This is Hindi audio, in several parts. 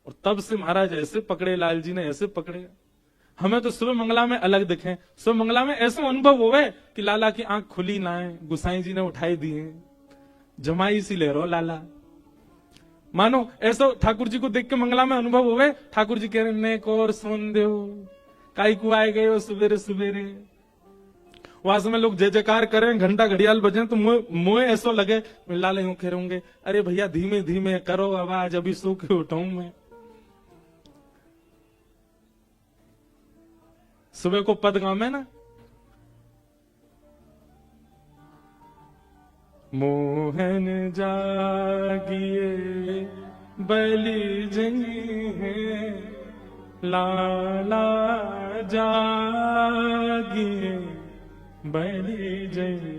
और तब से महाराज ऐसे पकड़े, लाल जी ने ऐसे पकड़े। हमें तो सुबह मंगला में अलग दिखे, सुबह मंगला में ऐसा अनुभव हुए कि लाला की आंख खुली ना है, गुसाई जी ने उठाई दिए, जमाई सी ले रो लाला। मानो ऐसा ठाकुर जी को देख के मंगला में अनुभव हुए, ठाकुर जी कह रहे ने को और सोन दो, काई को आए गए हो सुबेरे सुबेरे। वहां समय लोग जय जयकार करें, घंटा घड़ियाल बजे, तो मुझे ऐसा लगे लाले यूं कह होंगे, अरे भैया धीमे धीमे करो आवाज, अभी सो के उठाऊं मैं। सुबह को पद गाँव में ना, मोहन जागिए बलि जइहे, लाला जागिए बलि जइहे,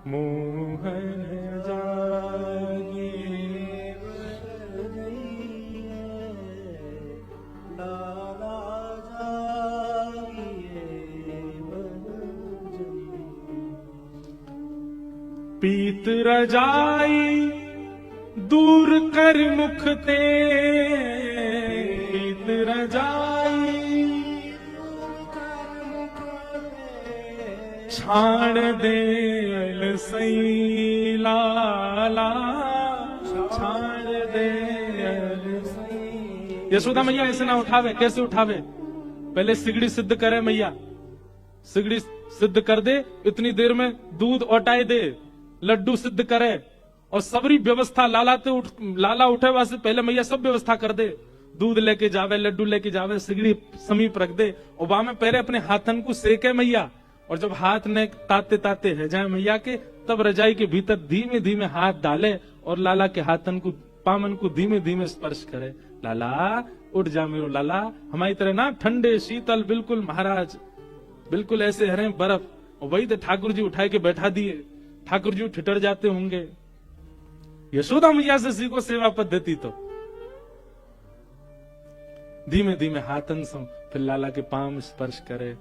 मोहन जागिए बलि जइहे, लाला जागिए बलि जइहे। पीत रजाई दूर कर मुख ते, पीत रजाई छाड़ दे अलसई, लाला छाड़ दे अलसई। यशोदा मैया ऐसे ना उठावे, कैसे उठावे? पहले सिगड़ी सिद्ध करे मैया, सिगड़ी सिद्ध कर दे, इतनी देर में दूध औटाए दे, लड्डू सिद्ध करे, और सबरी व्यवस्था लाला उठे वासे पहले मैया सब व्यवस्था कर दे, दूध लेके जावे, लड्डू लेके जावे, सिगड़ी समीप रख दे, और वहां में पहले अपने हाथन को सेके मैया, और जब हाथ ने ताते ताते है जाए मैया के, तब रजाई के भीतर धीमे धीमे हाथ डाले और लाला के हाथन को, पामन को धीमे धीमे स्पर्श करे। लाला उठ जा मेरो लाला, हमारी तरह ना ठंडे शीतल बिल्कुल महाराज, बिल्कुल ऐसे हरे बर्फ। और वही तो ठाकुर जी उठाए के बैठा दिए, ठाकुर जी ठिठर जाते होंगे। यशोदा मैया से सीखो सेवा पद्धति, तो धीमे धीमे हाथन से फिर लाला के पांव स्पर्श करे।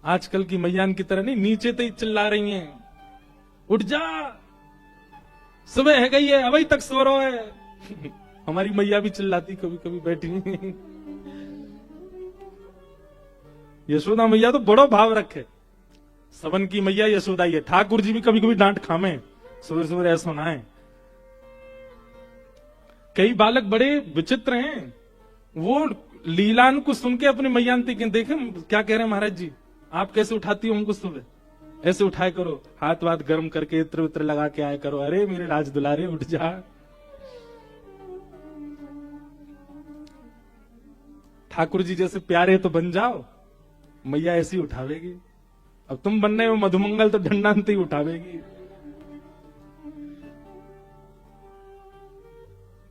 आजकल की मैयान की तरह नहीं नीचे तो ही चिल्ला रही हैं, उठ जा सुबह है गई है अभी तक सो रहा है। हमारी मैया भी चिल्लाती कभी कभी बैठी। यशोदा मैया तो बड़ो भाव रखे, सबन की मैया यशोदा ही है। ठाकुर जी भी कभी कभी डांट खामे, सुबह सुबह ऐसा ना है। कई बालक बड़े विचित्र हैं, वो लीलान को सुन के अपनी मैयांती के देखे क्या कह रहे हैं, महाराज जी आप कैसे उठाती हो उनको सुबह, ऐसे उठाए करो, हाथ वाथ गर्म करके इत्र उत्र लगा के आए करो। अरे मेरे राज दुलारे उठ जा। ठाकुर जी जैसे प्यारे तो बन जाओ, मैया ऐसी उठावेगी। अब तुम बनने हो मधुमंगल तो ढंडांत ही उठावेगी।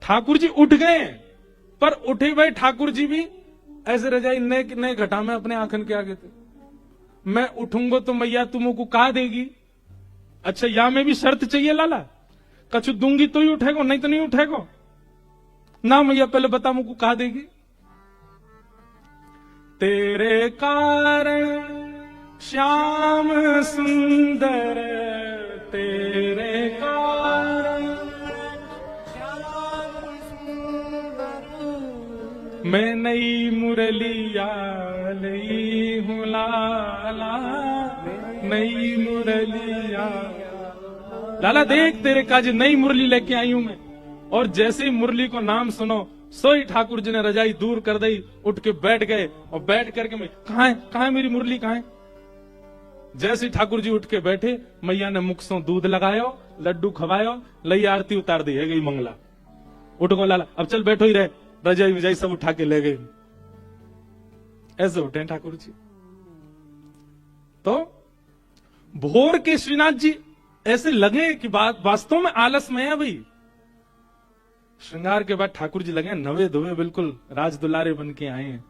ठाकुर जी उठ गए, पर उठे भाई ठाकुर जी भी ऐसे रजाई नए घटा में अपने आंखन के आगे थे। मैं उठूंगा तो मैया तुमको कहा देगी, अच्छा या में भी शर्त चाहिए लाला, कछु दूंगी तो ही उठेगो, नहीं तो नहीं उठेगो ना। मैया पहले बता मुझको कहा देगी। तेरे कारण श्याम सुंदर, तेरे कारण श्याम सुंदर, मैं नई मुरलिया लई हूं लाला, नई मुरलिया। लाला देख तेरे काज नई मुरली लेके आई हूं मैं। और जैसे ही मुरली को नाम सुनो, सोई ठाकुर जी ने रजाई दूर कर दी, उठ के बैठ गए। और बैठ करके मैं कहाँ है मेरी मुरली कहाँ है? जैसे ही ठाकुर जी उठ के बैठे, मैया ने मुख से दूध लगायो, लड्डू खवायो, लई आरती उतार दी, है गई मंगला। उठ गो लाला, अब चल बैठो ही रहे। रजाई विजाई सब उठा के ले गई। ऐसे उठे ठाकुर जी। तो भोर के श्रीनाथ जी ऐसे लगे कि बात वास्तव में आलस में है भाई। श्रृंगार के बाद ठाकुर जी लगे नवे धोवे बिल्कुल राज दुलारे बन के आए हैं।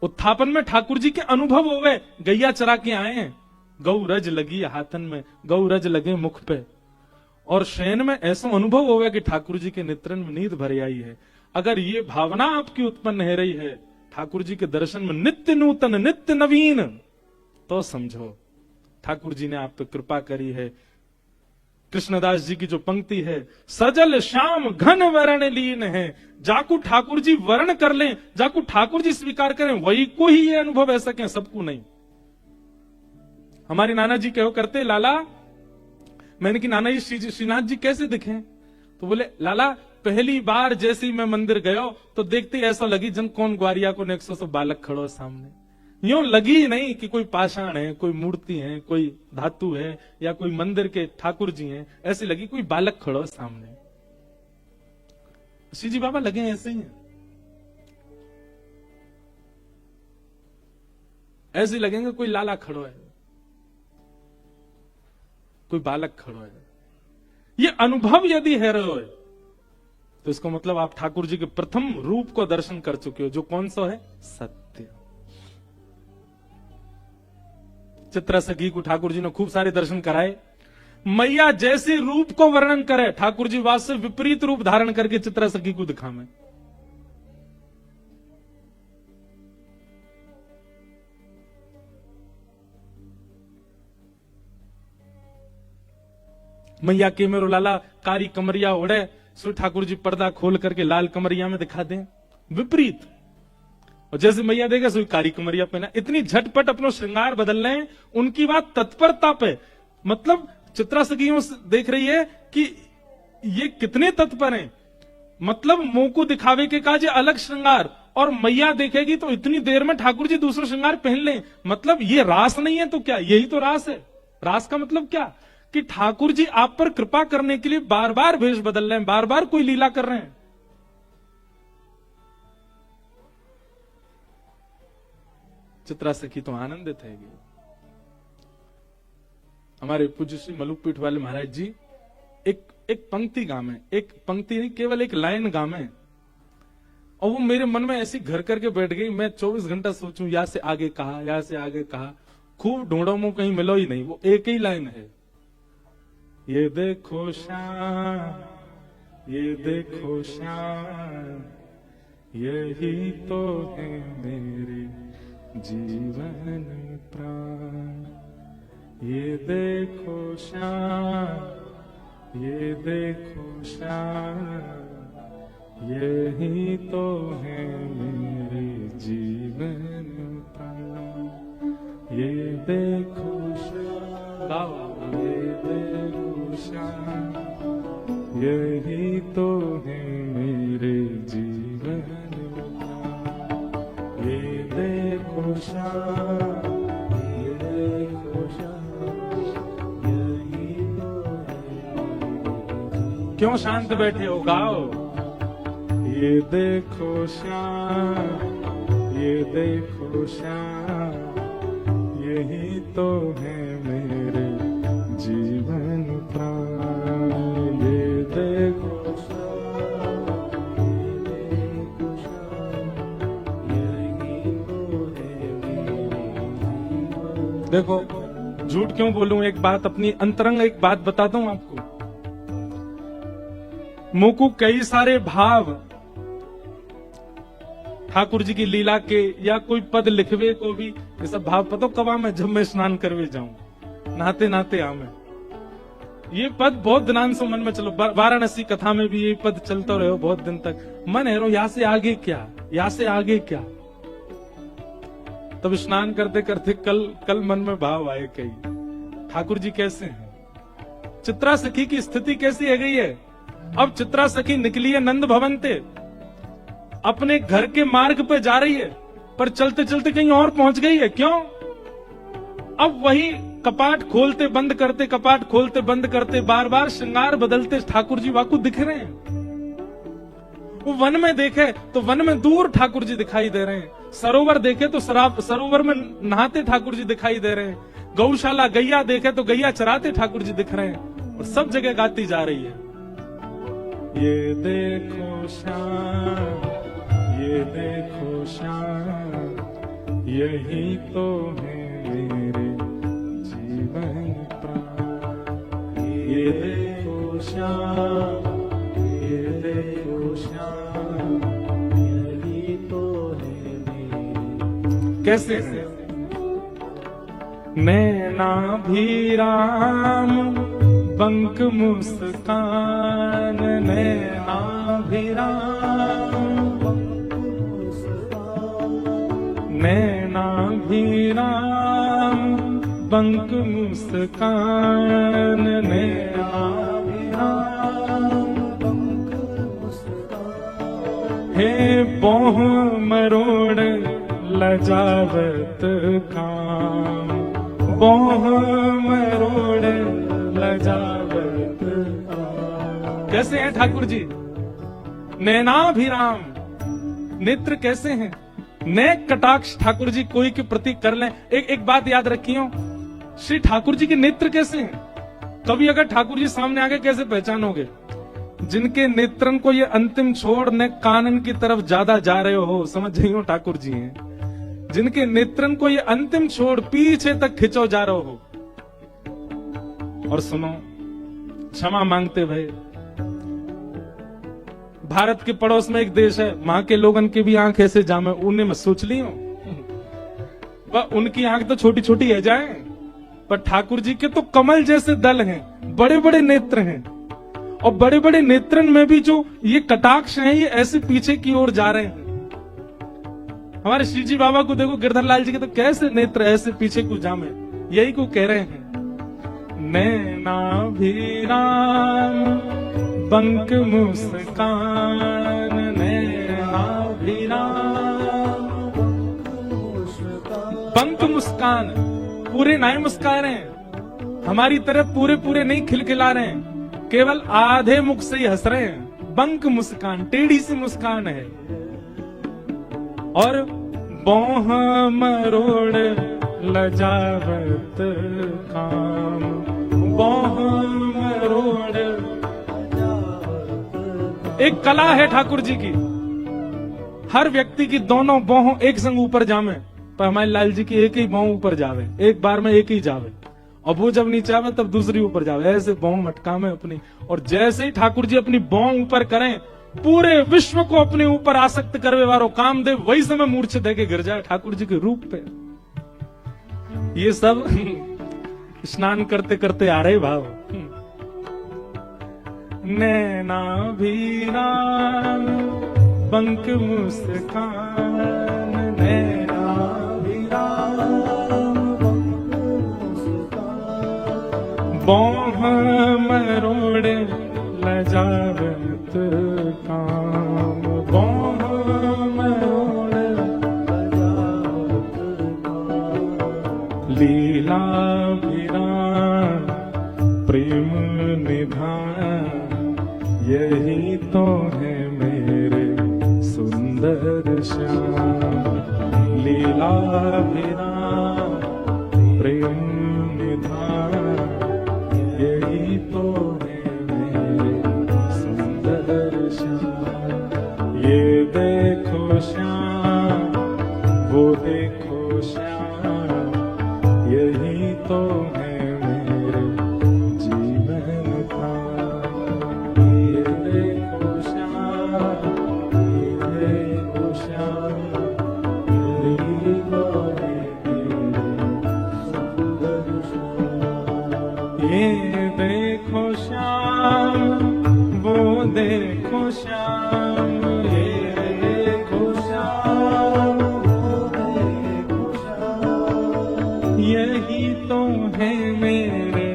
उत्थापन में ठाकुर जी के अनुभव हो गए, गैया चरा के आए हैं, गौ रज लगी हाथन में, गौ रज लगे मुख पे। और शयन में ऐसा अनुभव हो गया कि ठाकुर जी के नेत्रन में नींद भरी आई है। अगर ये भावना आपकी उत्पन्न हो रही है ठाकुर जी के दर्शन में नित्य नूतन नित्य नवीन, तो समझो ठाकुर जी ने आप पे कृपा करी है। कृष्णदास जी की जो पंक्ति है, सजल श्याम घन वर्ण लीन है, जाकू ठाकुर जी वर्ण कर लें, जाकू ठाकुर जी स्वीकार करें, वही को ही ये अनुभव ऐसा क्या, सबको नहीं। हमारे नाना जी कहो करते, लाला, मैंने कि नाना जी श्रीनाथ जी कैसे दिखे? तो बोले, लाला पहली बार जैसे ही मैं मंदिर गया तो देखते ऐसा लगी जन कौन ग्वारिया को 100 बालक खड़ो सामने। यूं लगी ही नहीं कि कोई पाषाण है, कोई मूर्ति है, कोई धातु है, या कोई मंदिर के ठाकुर जी हैं, ऐसी लगी कोई बालक खड़ो सामने। श्री जी बाबा लगे ऐसे ही हैं, ऐसे लगेंगे कोई लाला खड़ो है, कोई बालक खड़ो है। ये अनुभव यदि है रहो है तो इसको मतलब आप ठाकुर जी के प्रथम रूप को दर्शन कर चुके हो, जो कौन सा है? सत्य। चित्रा सखी को ठाकुर जी ने खूब सारे दर्शन कराए। मैया जैसे रूप को वर्णन करे, ठाकुर जी वास्तव विपरीत रूप धारण करके चित्रा सखी को दिखावे। मैया के मेरो लाला कारी कमरिया ओढ़े, सो ठाकुर जी पर्दा खोल करके लाल कमरिया में दिखा दें, विपरीत। और जैसे मैया देगा सो कारी कमरिया पहना। इतनी झटपट अपना श्रृंगार बदल रहे हैं, उनकी बात तत्परता पे, मतलब चित्रा सखियों देख रही है कि ये कितने तत्पर हैं, मतलब मुंह को दिखावे के काज अलग श्रृंगार, और मैया देखेगी तो इतनी देर में ठाकुर जी दूसरा श्रृंगार पहन ले। मतलब ये रास नहीं है तो क्या, यही तो रास है। रास का मतलब क्या कि ठाकुर जी आप पर कृपा करने के लिए बार बार भेष बदल रहे हैं, बार बार कोई लीला कर रहे हैं। चित्रा सखी तो आनंदित है। हमारे पूज्य श्री मलुकपीठ वाले महाराज जी एक पंक्ति गामे, एक पंक्ति नहीं केवल एक लाइन गामे, और वो मेरे मन में ऐसी घर करके बैठ गई। मैं 24 घंटा सोचूं, या से आगे कहा, या से आगे कहा, खूब ढूंढो मुंह, कहीं मिलो ही नहीं। वो एक ही लाइन है, ये देखो श्याम, ये देखो श्याम, यही तो है मेरे जीवन प्राण। ये देखो श्याम, ये देखो श्याम, यही तो है मेरे जीवन प्राण। ये देखो श्याम, ये देखो श्याम, यही तो है मेरे जीवन प्राण। ये देखो श्याम, ये देखो श्याम, यही तो है। क्यों शांत बैठे हो, गाओ। ये देखो श्याम, ये देखो श्याम, यही तो है मेरे जीवन प्राण। ये देखो श्याम, ये देखो श्याम, यही तो है मेरे जीवन। देखो झूठ क्यों बोलूं, एक बात अपनी अंतरंग एक बात बताता हूं आपको। मुंह को कई सारे भाव ठाकुर जी की लीला के या कोई पद लिखवे को भी, ये सब भाव पता कब मैं, जब मैं स्नान करवे जाऊं, नहाते नहाते आवे। ये पद बहुत दिनान से मन में चलो, वाराणसी कथा में भी ये पद चलता रहो बहुत दिन तक। मन है रो यहाँ से आगे क्या, यहाँ से आगे क्या। तब स्नान करते करते कल मन में भाव आए कई, ठाकुर जी कैसे हैं, चित्रा सखी की स्थिति कैसी है गई है। अब चित्रा सखी निकली है नंद भवन से, अपने घर के मार्ग पे जा रही है, पर चलते चलते कहीं और पहुंच गई है। क्यों? अब वही कपाट खोलते बंद करते, कपाट खोलते बंद करते, बार बार श्रृंगार बदलते ठाकुर जी वाकू दिख रहे हैं। वो वन में देखे तो वन में दूर ठाकुर जी दिखाई दे रहे हैं, सरोवर देखे तो सरोवर में नहाते ठाकुर जी दिखाई दे रहे हैं, गौशाला गैया देखे तो गैया चराते ठाकुर जी दिख रहे हैं, और सब जगह गाती जा रही है, ये देखो श्याम, ये देखो श्याम, यही तो है मेरे जीवन प्राण। ये देखो श्याम, ये देखो श्याम, यही तो है मेरे। कैसे नैना भी राम बंक मुस्कान नैनाभिराम बंक मुस्कान नैनाभिराम हे बोह मरोड़ लजावत काम बोह मरोड़ लजावत काम। कैसे हैं ठाकुर जी? नैनाभिराम, नेत्र कैसे हैं? नए कटाक्ष ठाकुर जी कोई के प्रति कर लें। एक बात याद रखियो, श्री ठाकुर जी के नेत्र कैसे हैं? कभी अगर ठाकुर जी सामने आके कैसे पहचानोगे? जिनके नेत्रन को ये अंतिम छोड़ ने कानन की तरफ ज्यादा जा रहे हो, समझ रही हो ठाकुर जी हैं। जिनके नेत्रन को ये अंतिम छोड़ पीछे तक खिंचो जा रहे हो। और सुनो, क्षमा मांगते भय, भारत के पड़ोस में एक देश है, वहां के लोगन की भी आंख ऐसे जामे, उन्हें मैं सोच ली हूं उनकी आंख तो छोटी छोटी है जाए, पर ठाकुर जी के तो कमल जैसे दल हैं, बड़े बड़े नेत्र हैं। और बड़े बड़े नेत्रन में भी जो ये कटाक्ष हैं, ये ऐसे पीछे की ओर जा रहे हैं। हमारे श्री जी बाबा को देखो, गिरधर लाल जी के तो कैसे नेत्र ऐसे पीछे को जामे, यही को कह रहे हैं। नैनाभिराम बंक मुस्कान नैनाभिराम बंक मुस्कान, पूरे नहीं मुस्का रहे हैं, हमारी तरफ पूरे पूरे नहीं खिलखिला रहे हैं, केवल आधे मुख से ही हंस रहे हैं। बंक मुस्कान, टेढ़ी सी मुस्कान है। और बोह मरोड़ लजावत काम बोह मरोड़। एक कला है ठाकुर जी की, हर व्यक्ति की दोनों बोह एक संग ऊपर जावे, पर हमारे लाल जी की एक ही बोह ऊपर जावे, एक बार में एक ही जावे। और वो जब नीचे आवे तब दूसरी ऊपर जावे, ऐसे बोह मटका में अपनी। और जैसे ही ठाकुर जी अपनी बोह ऊपर करें, पूरे विश्व को अपने ऊपर आसक्त करवे वारो कामदेव वही समय मूर्छित दे के गिर जाए ठाकुर जी के रूप पे। ये सब स्नान करते करते आ रहे भाव। नैनाभिराम बंक मुस्कान नैनाभिराम बोह मरोड़ लजावत काम बोह मरोड़ लजावत काम। लीला विराम प्रेम निधान, यही तो है मेरे सुंदर श्याम। लीला विराम प्रेम निधान, यही तो है मेरे सुंदर श्याम। ये देखो श्याम, वो देखो श्याम, यही तो है मेरे जीवन का। ये देखो श्याम, ये देखो श्याम, यही तो है मेरे सुंदर श्याम। ये देखो श्याम, वो देखो श्याम, ये देखो श्याम, वो देखो श्याम, यही तो है मेरे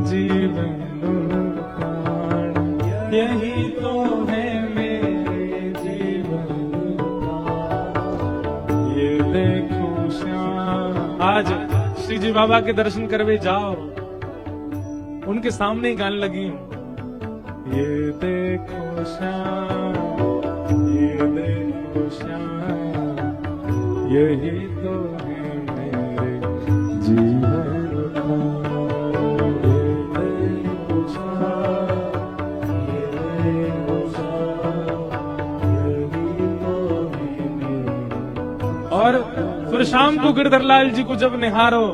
जीवन प्राण, यही तो है मेरे जीवन प्राण। ये देखो श्याम। आज श्री जी बाबा के दर्शन करवे जाओ, उनके सामने ही गाने लगी हूं। ये देखो श्याम, ये देखो श्याम, यही तो है मेरे जीवन का। ये देखो श्याम, ये देखो श्याम, यही तो है मेरे। और फिर शाम को गिरधर लाल जी को जब निहारो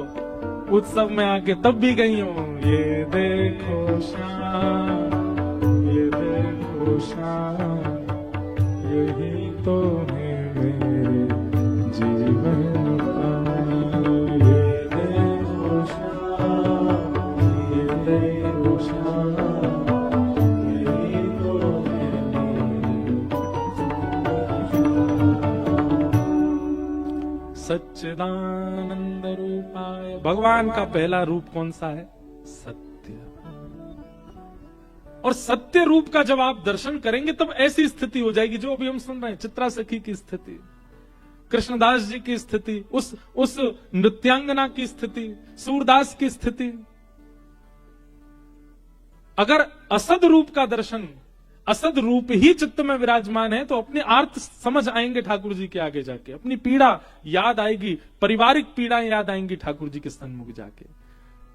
उत्सव में आके, तब भी गई हूं। ये देखो श्याम, ये देखो श्याम, यही तो है मेरे जीवन का। ये देखो श्याम, ये देखो श्याम, सच्चिदानंद रूपाय। भगवान का पहला रूप कौन सा है? सत्य। और सत्य रूप का जब आप दर्शन करेंगे तब ऐसी स्थिति हो जाएगी जो अभी हम सुन रहे हैं, चित्रा सखी की स्थिति, कृष्णदास जी की स्थिति, उस नृत्यांगना की स्थिति, सूरदास की स्थिति। अगर असद रूप का दर्शन, असद रूप ही चित्त में विराजमान है तो अपने अर्थ समझ आएंगे ठाकुर जी के आगे जाके, अपनी पीड़ा याद आएगी, पारिवारिक पीड़ाएं याद आएंगी ठाकुर जी के सन्मुख जाके।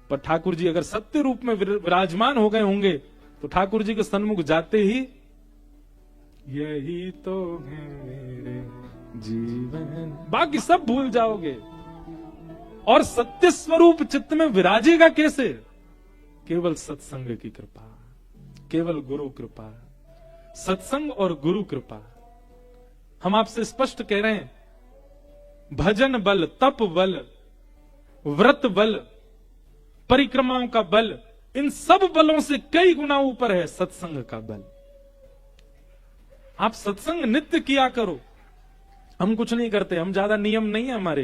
पर ठाकुर जी अगर सत्य रूप में विराजमान हो गए होंगे तो ठाकुर जी के सन्मुख जाते ही यही तो है मेरे जीवन, बाकी सब भूल जाओगे। और सत्य स्वरूप चित्त में विराजेगा कैसे? केवल सत्संग की कृपा, केवल गुरु कृपा, सत्संग और गुरु कृपा। हम आपसे स्पष्ट कह रहे हैं, भजन बल, तप बल, व्रत बल, परिक्रमाओं का बल, इन सब बलों से कई गुना ऊपर है सत्संग का बल। आप सत्संग नित्य किया करो। हम कुछ नहीं करते, हम ज्यादा नियम नहीं है हमारे,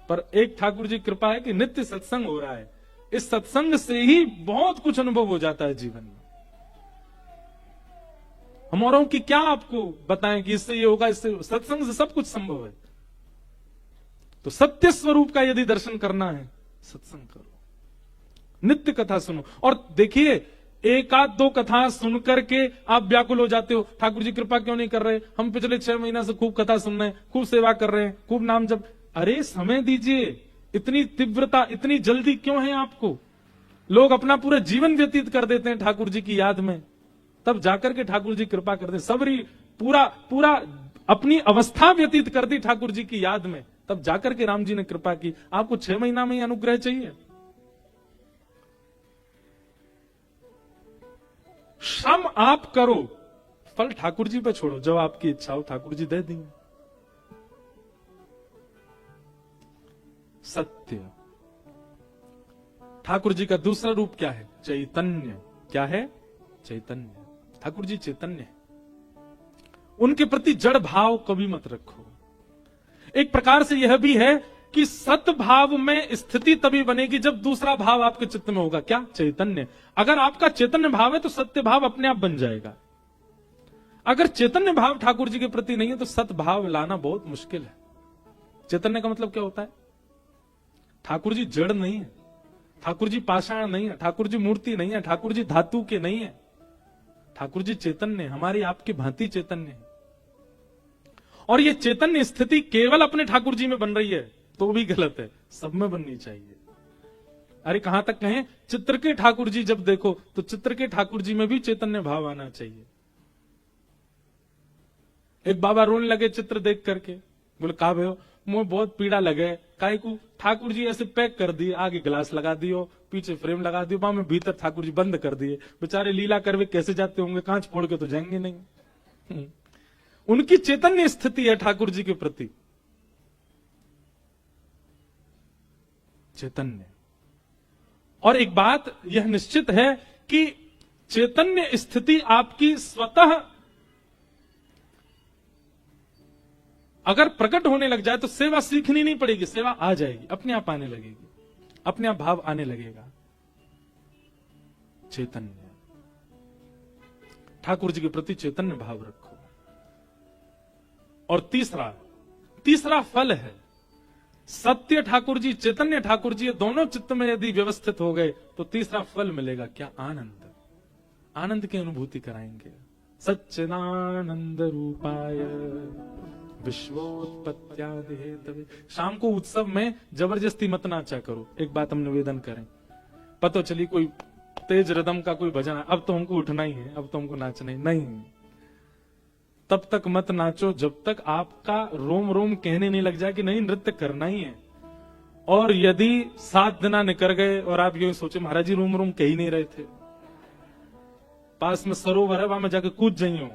पर एक ठाकुर जी कृपा है कि नित्य सत्संग हो रहा है। इस सत्संग से ही बहुत कुछ अनुभव हो जाता है जीवन में। हम औरों की क्या आपको बताएं कि इससे ये होगा, इससे, सत्संग से सब कुछ संभव है। तो सत्य स्वरूप का यदि दर्शन करना है, सत्संग करो, नित्य कथा सुनो। और देखिए, एक आध दो कथा सुन करके आप व्याकुल हो जाते हो, ठाकुर जी कृपा क्यों नहीं कर रहे, हम पिछले 6 महीना से खूब कथा सुन रहे हैं, खूब सेवा कर रहे हैं, खूब नाम जप। अरे समय दीजिए, इतनी तीव्रता, इतनी जल्दी क्यों है आपको? लोग अपना पूरा जीवन व्यतीत कर देते हैं ठाकुर जी की याद में, तब जाकर के ठाकुर जी कृपा करते। सबरी पूरा अपनी अवस्था व्यतीत कर दी ठाकुर जी की याद में, तब जाकर के राम जी ने कृपा की। आपको 6 महीना में ही अनुग्रह चाहिए? श्रम आप करो, फल ठाकुर जी पे छोड़ो, जब आपकी इच्छा हो ठाकुर जी दे देंगे। सत्य। ठाकुर जी का दूसरा रूप क्या है? चैतन्य। क्या है? चैतन्य। ठाकुर जी चैतन्य है। उनके प्रति जड़ भाव कभी मत रखो। एक प्रकार से यह भी है कि सत भाव में स्थिति तभी बनेगी जब दूसरा भाव आपके चित्त में होगा। क्या? चैतन्य। अगर आपका चैतन्य भाव है तो सत्य भाव अपने आप बन जाएगा। अगर चैतन्य भाव ठाकुर जी के प्रति नहीं है तो सत भाव लाना बहुत मुश्किल है। चैतन्य का मतलब क्या होता है? ठाकुर जी जड़ नहीं है, ठाकुर जी पाषाण नहीं है, ठाकुर जी मूर्ति नहीं है, ठाकुर जी धातु के नहीं है। ठाकुर जी चैतन्य, हमारी आपकी भांति चैतन्य है। और ये चैतन्य स्थिति केवल अपने ठाकुर जी में बन रही है तो भी गलत है, सब में बननी चाहिए। अरे कहां तक कहें, चित्र के ठाकुर जी जब देखो तो चित्र के ठाकुर जी में भी चैतन्य भाव आना चाहिए। एक बाबा रोने लगे चित्र देख करके, बोले का भयो, मुझे बहुत पीड़ा लगे, काहे को? ठाकुर जी ऐसे पैक कर दिए, आगे ग्लास लगा दियो, पीछे फ्रेम लगा दियो, में भीतर ठाकुर जी बंद कर दिए। बेचारे लीला करवे कैसे जाते होंगे, कांच फोड़ के तो जाएंगे नहीं। उनकी चैतन्य स्थिति है ठाकुर जी के प्रति, चैतन्य। और एक बात यह निश्चित है कि चैतन्य स्थिति आपकी स्वतः अगर प्रकट होने लग जाए तो सेवा सीखनी नहीं पड़ेगी, सेवा आ जाएगी, अपने आप आने लगेगी, अपने आप भाव आने लगेगा। चैतन्य, ठाकुर जी के प्रति चैतन्य भाव रखो। और तीसरा फल है सत्य ठाकुर जी, चैतन्य ठाकुर जी, दोनों चित्त में यदि व्यवस्थित हो गए तो तीसरा फल मिलेगा। क्या? आनंद। आनंद की अनुभूति कराएंगे। सच्चिदानंद रूपाय विश्वोत्पत्त्यादि हेतवे। शाम को उत्सव में जबरदस्ती मत नाचा करो। एक बात हम निवेदन करें, पता चली कोई तेज रिदम का कोई भजन, अब तो हमको उठना ही है, अब तो हमको नाचना ही नहीं, तब तक मत नाचो जब तक आपका रोम रोम कहने नहीं लग जाए कि नहीं नृत्य करना ही है। और यदि 7 दिन निकल गए और आप यूं सोचे महाराज जी रोम रोम कह ही नहीं रहे थे, पास में सरोवर है वहां में जाके कूद जाइयो,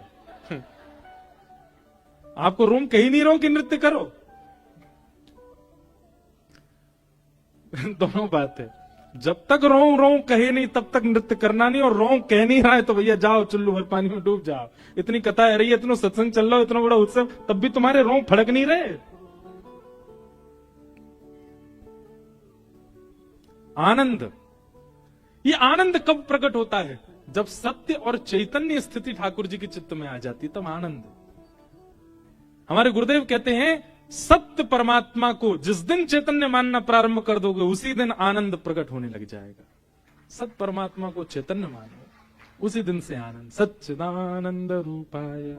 आपको रोम कहीं नहीं रहो कि नृत्य करो। दोनों बात है, जब तक रों कहे नहीं तब तक नृत्य करना नहीं, और रों कह नहीं रहा है तो भैया जाओ चुल्लू भर पानी में डूब जाओ। इतनी कथा है रही है, इतना सत्संग चल रहा हो, इतना बड़ा उत्सव, तब भी तुम्हारे रों फड़क नहीं रहे। आनंद। ये आनंद कब प्रकट होता है? जब सत्य और चैतन्य स्थिति ठाकुर जी के चित्त में आ जाती है, तब आनंद। हमारे गुरुदेव कहते हैं सत्य परमात्मा को जिस दिन चैतन्य मानना प्रारंभ कर दोगे, उसी दिन आनंद प्रकट होने लग जाएगा। सत्य परमात्मा को चैतन्य मानो, उसी दिन से आनंद। सच्चिदानंद रूपाय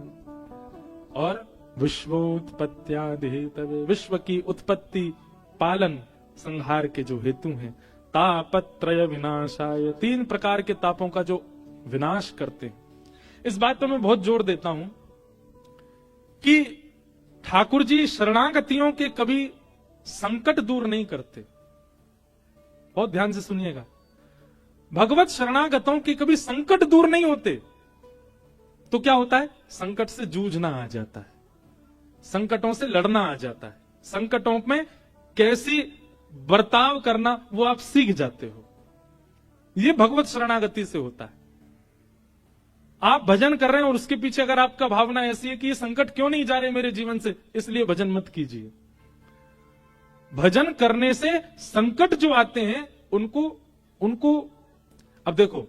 और विश्वोत्पत्त्यादि हेतवे, विश्व की उत्पत्ति, पालन, संहार के जो हेतु हैं। तापत्रय विनाशाय, 3 प्रकार के तापों का जो विनाश करते हैं। इस बात पर मैं बहुत जोर देता हूं कि ठाकुर जी शरणागतियों के कभी संकट दूर नहीं करते। बहुत ध्यान से सुनिएगा, भगवत शरणागतों के कभी संकट दूर नहीं होते। तो क्या होता है? संकट से जूझना आ जाता है, संकटों से लड़ना आ जाता है, संकटों में कैसी बर्ताव करना वो आप सीख जाते हो। ये भगवत शरणागति से होता है। आप भजन कर रहे हैं और उसके पीछे अगर आपका भावना ऐसी है कि ये संकट क्यों नहीं जा रहे मेरे जीवन से, इसलिए भजन मत कीजिए। भजन करने से संकट जो आते हैं उनको अब देखो,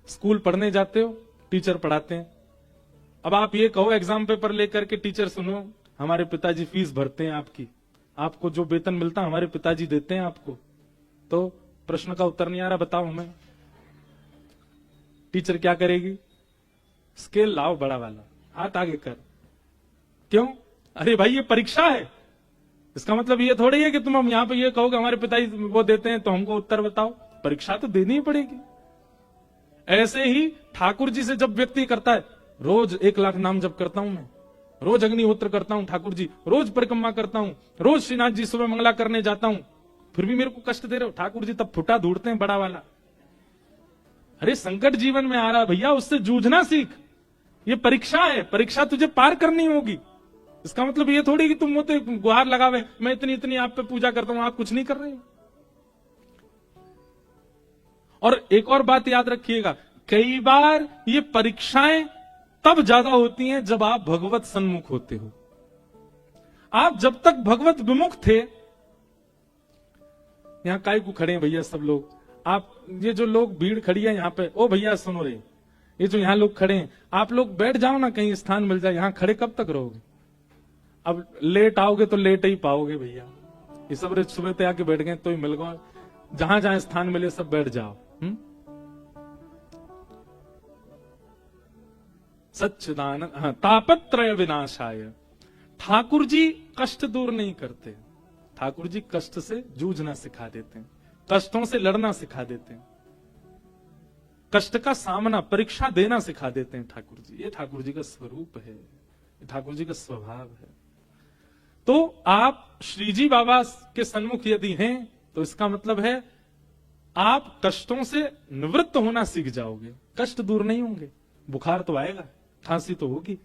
स्कूल पढ़ने जाते हो, टीचर पढ़ाते हैं। अब आप ये कहो एग्जाम पेपर लेकर के, टीचर सुनो हमारे पिताजी फीस भरते हैं आपको जो वेतन मिलता हमारे पिताजी देते हैं आपको, तो प्रश्न का उत्तर नहीं आ रहा, बताओ हमें। टीचर क्या करेगी? स्केल लाओ बड़ा वाला, हाथ आगे कर। क्यों? अरे भाई ये परीक्षा है। इसका मतलब ये थोड़ी है कि तुम हम यहां पे ये कहोगे हमारे पिताजी वो देते हैं तो हमको उत्तर बताओ। परीक्षा तो देनी ही पड़ेगी। ऐसे ही ठाकुर जी से जब व्यक्ति करता है, रोज 1 लाख नाम जप करता हूं मैं, रोज अग्निहोत्र करता हूं ठाकुर जी, रोज परिक्रमा करता हूं, रोज श्रीनाथ जी सुबह मंगला करने जाता हूं, फिर भी मेरे को कष्ट दे रहे हो ठाकुर जी, तब फुटा ढूंढते हैं बड़ा वाला। अरे संकट जीवन में आ रहा भैया, उससे जूझना सीख। ये परीक्षा है, परीक्षा तुझे पार करनी होगी। इसका मतलब ये थोड़ी कि तुम तो गुहार लगावे मैं इतनी इतनी आप पे पूजा करता हूं, आप कुछ नहीं कर रहे हो। और एक और बात याद रखिएगा, कई बार ये परीक्षाएं तब ज्यादा होती हैं जब आप भगवत सन्मुख होते हो। आप जब तक भगवत विमुख थे, यहां काय को खड़े हैं भैया सब लोग, आप ये जो लोग भीड़ खड़ी है यहां पे, ओ भैया सुनो रे, ये जो यहां लोग खड़े हैं, आप लोग बैठ जाओ ना, कहीं स्थान मिल जाए। यहां खड़े कब तक रहोगे? अब लेट आओगे तो लेट ही पाओगे भैया। ये सब सुबह तक आके बैठ गए तो ही मिल गए। जहां जहां स्थान मिले सब बैठ जाओ। सच्चिदानंद, हाँ, तापत्रय विनाशाय। ठाकुर जी कष्ट दूर नहीं करते, ठाकुर जी कष्ट से जूझना सिखा देते हैं, कष्टों से लड़ना सिखा देते हैं, कष्ट का सामना, परीक्षा देना सिखा देते हैं ठाकुर जी। ये ठाकुर जी का स्वरूप है, ये ठाकुर जी का स्वभाव है। तो आप श्रीजी बाबा के सन्मुख यदि हैं तो इसका मतलब है आप कष्टों से निवृत्त होना सीख जाओगे। कष्ट दूर नहीं होंगे, बुखार तो आएगा, खांसी तो होगी,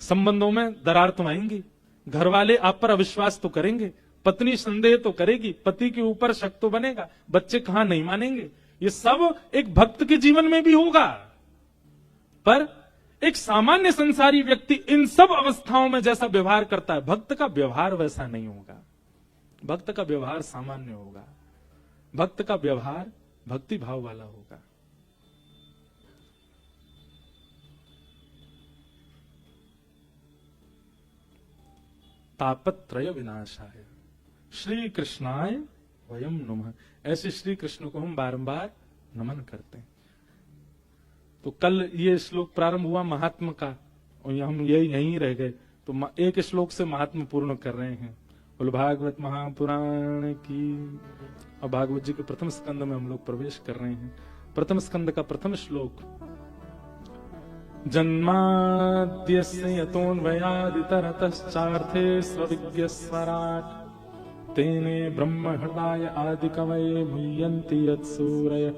संबंधों में दरार तो आएंगी, घर वाले आप पर अविश्वास तो करेंगे, पत्नी संदेह तो करेगी, पति के ऊपर शक तो बनेगा, बच्चे कहां नहीं मानेंगे। ये सब एक भक्त के जीवन में भी होगा। पर एक सामान्य संसारी व्यक्ति इन सब अवस्थाओं में जैसा व्यवहार करता है, भक्त का व्यवहार वैसा नहीं होगा। भक्त का व्यवहार सामान्य होगा, भक्त का व्यवहार भक्ति भाव वाला होगा। तापत्रय विनाशाय श्री कृष्णाय वयम नमः। ऐसे श्री कृष्ण को हम बारंबार नमन करते हैं। तो कल ये श्लोक प्रारंभ हुआ महात्मा का, और हम यहीं रह गए, तो एक श्लोक से महात्मा पूर्ण कर रहे हैं। बोलो भागवत महापुराण की। और भागवत जी के प्रथम स्कंद में हम लोग प्रवेश कर रहे हैं। प्रथम स्कंद का प्रथम श्लोक, जन्माद्यस्य यतोऽन्वयादितरतश्चार्थे स्वविज्ञस्वराट् तेने ब्रह्म हृदय आदि कवये मुह्यन्ति यत्सूरयः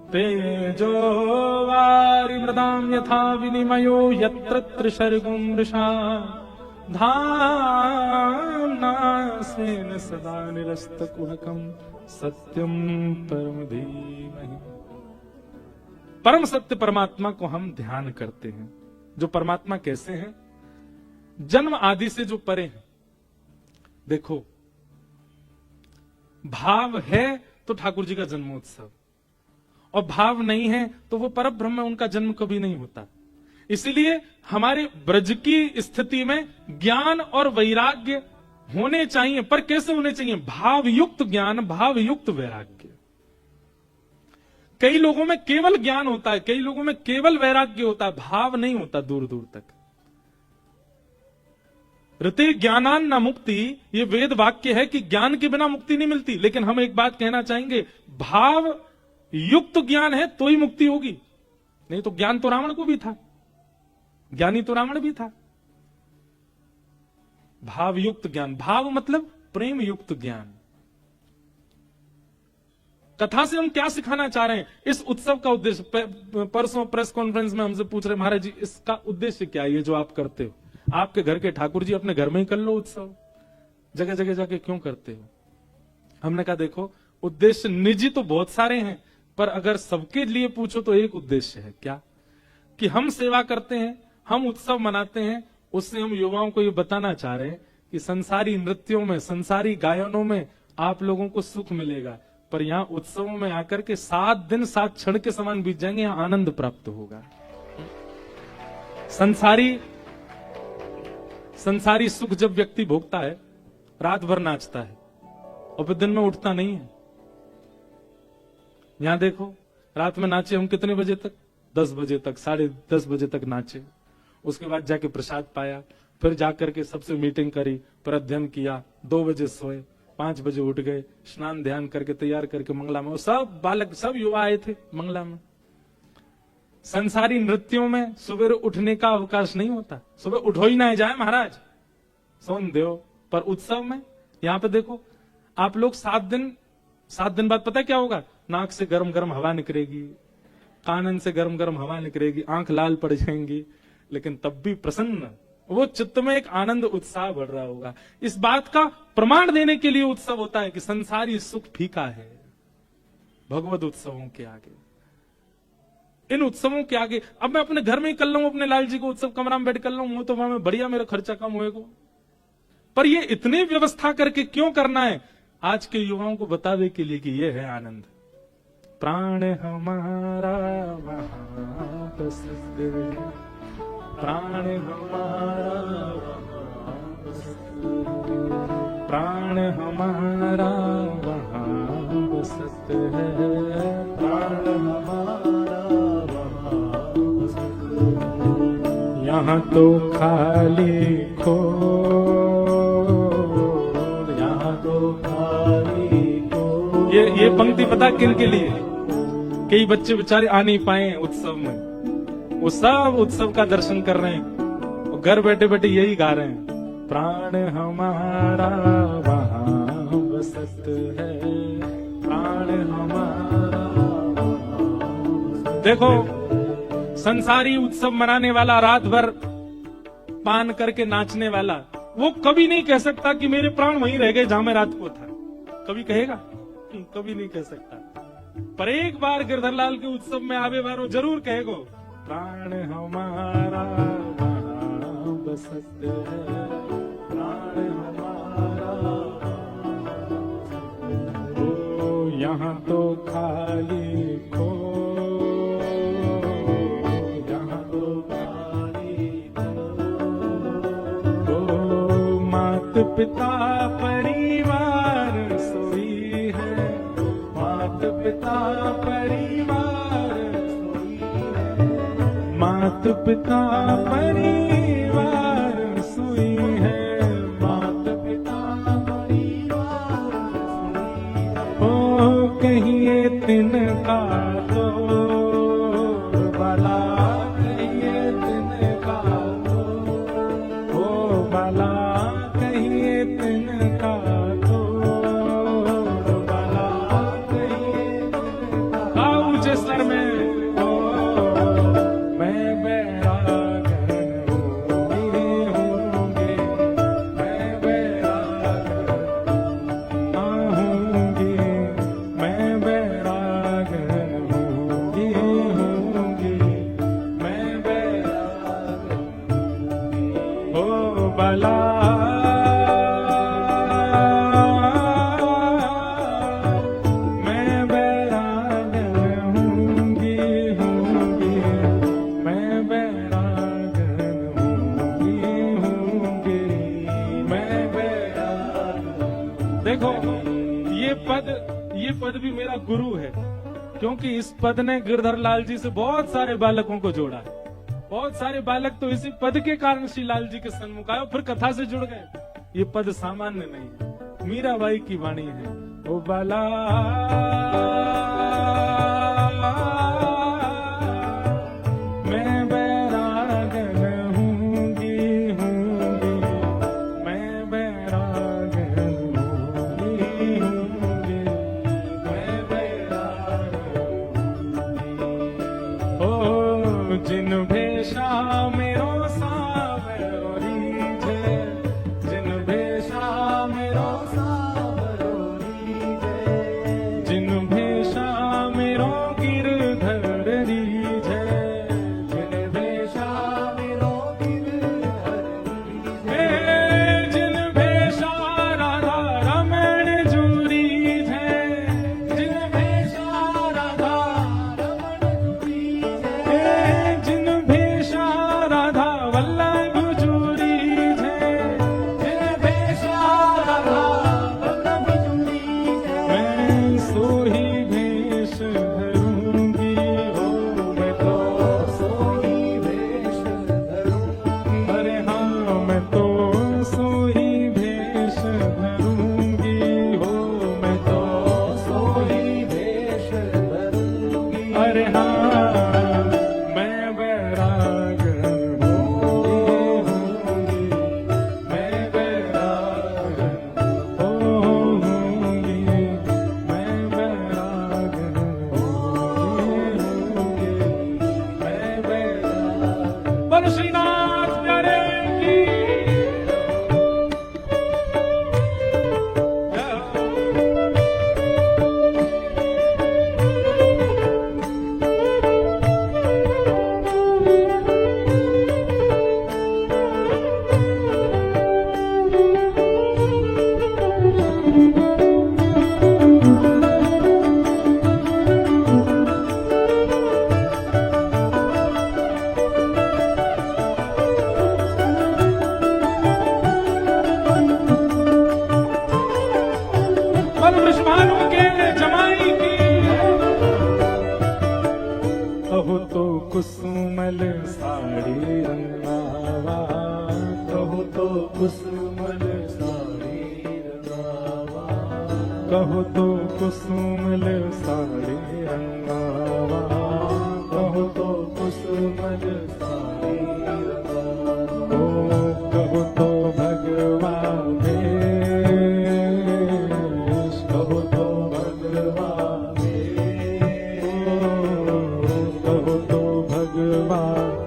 तेजो वारिमृदां यथा विनिमयो यत्र त्रिसर्गो मृषा धाम्ना स्वेन सदा निरस्तकुहकं सत्यं परम धीमहि। परम सत्य परमात्मा को हम ध्यान करते हैं। जो परमात्मा कैसे हैं? जन्म आदि से जो परे हैं। देखो, भाव है तो ठाकुर जी का जन्मोत्सव, और भाव नहीं है तो वो परम ब्रह्म है, उनका जन्म कभी नहीं होता। इसीलिए हमारे ब्रज की स्थिति में ज्ञान और वैराग्य होने चाहिए, पर कैसे होने चाहिए? भावयुक्त ज्ञान, भावयुक्त वैराग्य। कई लोगों में केवल ज्ञान होता है, कई लोगों में केवल वैराग्य होता है, भाव नहीं होता दूर दूर तक। ऋते ज्ञानान न मुक्ति, ये वेद वाक्य है कि ज्ञान के बिना मुक्ति नहीं मिलती। लेकिन हम एक बात कहना चाहेंगे, भाव युक्त ज्ञान है तो ही मुक्ति होगी, नहीं तो ज्ञान तो रावण को भी था, ज्ञानी तो रावण भी था। भाव युक्त ज्ञान, भाव मतलब प्रेम युक्त ज्ञान। कथा से हम क्या सिखाना चाह रहे हैं? इस उत्सव का उद्देश्य, परसों प्रेस कॉन्फ्रेंस में हमसे पूछ रहे, महाराज जी इसका उद्देश्य क्या है, ये जो आप करते हो? आपके घर के ठाकुर जी अपने घर में ही कर लो उत्सव, जगह जगह जाके क्यों करते हो? हमने कहा देखो, उद्देश्य निजी तो बहुत सारे हैं, पर अगर सबके लिए पूछो तो एक उद्देश्य है, क्या? कि हम सेवा करते हैं, हम उत्सव मनाते हैं, उससे हम युवाओं को ये बताना चाह रहे हैं कि संसारी नृत्यों में, संसारी गायनों में आप लोगों को सुख मिलेगा, पर यहां उत्सवों में आकर के 7 दिन 7 क्षण के समान बीत जाएंगे, यहां आनंद प्राप्त होगा। संसारी सुख जब व्यक्ति भोगता है, रात भर नाचता है और फिर दिन में उठता नहीं है। यहां देखो, रात में नाचे हम कितने बजे तक? 10 बजे तक, 10:30 बजे तक नाचे। उसके बाद जाके प्रसाद पाया, फिर जाकर के सबसे मीटिंग करी, फिर अध्ययन किया, 2 बजे सोए, 5 बजे उठ गए, स्नान ध्यान करके तैयार करके मंगला में, वो सब बालक, सब युवा आए थे मंगला में। संसारी नृत्यों में सुबह उठने का अवकाश नहीं होता, सुबह उठो ही ना जाए महाराज, सोन देव। पर उत्सव में यहां पे देखो, आप लोग 7 दिन बाद पता क्या होगा? नाक से गरम गरम हवा निकलेगी, कानन से गरम गरम हवा निकलेगी, आंख लाल पड़ जाएंगी, लेकिन तब भी प्रसन्न, वो चित्त में एक आनंद उत्साह बढ़ रहा होगा। इस बात का प्रमाण देने के लिए उत्सव होता है कि संसारी सुख फीका है भगवत उत्सवों के आगे, इन उत्सवों के आगे। अब मैं अपने घर में ही कर लूं, अपने लाल जी को उत्सव कमरा में बैठ कर लूं, वो तो वहां में बढ़िया, मेरा खर्चा कम होएगा। पर ये इतनी व्यवस्था करके क्यों करना है? आज के युवाओं को बतावे के लिए कि ये है आनंद। प्राण हमारा वहां बसत है, प्राण हमारा वहां बसत है, प्राण हमारा वहां बसत है, प्राण हमारा वहां बसत है। यहाँ तो खाली खो, यहाँ तो खाली खो। ये पंक्ति पता किन के लिए? कई बच्चे बेचारे आ नहीं पाए उत्सव में, वो सब उत्सव का दर्शन कर रहे हैं, वो घर बैठे बैठे यही गा रहे हैं, प्राण हमारा वहां बसत है, प्राण हमारा। देखो, संसारी उत्सव मनाने वाला, रात भर पान करके नाचने वाला, वो कभी नहीं कह सकता कि मेरे प्राण वहीं रह गए जहां मैं रात को था। कभी कहेगा? कभी नहीं कह सकता। पर एक बार गिरधरलाल के उत्सव में आवे बारो जरूर कहेगो, प्राण हमारा वहां बसत है, प्राण हमारा। ओ यहाँ तो खाली खो, यहाँ तो खाली खो। ओ मात पिता परिवार सोई है, मात पिता परिवार सोई है, मात पिता परिवार सोई है, मात पिता परिवार सोई है। ओ कहिए तिनका तो भला, कहिए तिनका तो, ओ भला कहिए तिनका तो, भला कहिए तिनका। ऊंचे स्वर में, ओ मैं बैरागन होंगे, मैं बैरागन होंगे, मैं बैरागन भी मेरा गुरु है, क्योंकि इस पद ने गिरधर लाल जी से बहुत सारे बालकों को जोड़ा है। बहुत सारे बालक तो इसी पद के कारण श्री लाल जी के सन्मुख आए और फिर कथा से जुड़ गए। ये पद सामान्य नहीं है, मीराबाई की वाणी है। ओ बाला मैं बैरागन हूँगी, मैं बैरागन हूँगी, मैं बैरागन हूँगी। ओ जिन भेषा मेरो सावरो रीझे, जिन भेषा मेरो सावरो रीझे, जिन भेषा मेरो गिरधर रीझे, जिन भेषा मेरो गिरधर रीझे, हे जिन भेषा राधा रमण जूरी है, जिन भेषा राधा रमण रीझे, हे जिन भेषा राधा वल्लभ जूरी है, जिन भेषा राधा वल्लभ रीझे, मैं सोही भेष धरूंगी, हो मैं तो सोई भेष धरूंगी, अरे हाँ मैं तो सोही भेष धरूंगी, हो मैं तो सोई भेष धरूंगी, अरे हाँ मैं बैरागन होंगी, मैं बैरागन होंगी, मैं बैरागन होंगी, मैं बैरागन। बोलो श्रीनाथ प्यारे की बोलो वृषभानु के जमाई की। कहो तो कुसुमल साड़ी रंगावा, कहो तो कुसुमल साड़ी रंगावा, कहो तो कुसुमल साड़ी रंगावा, कहो तो कुसुमल साड़ी रंगावा, ओ कहो तो भगवा भेष, कहो तो भगवा भेष, कहो तो भगवा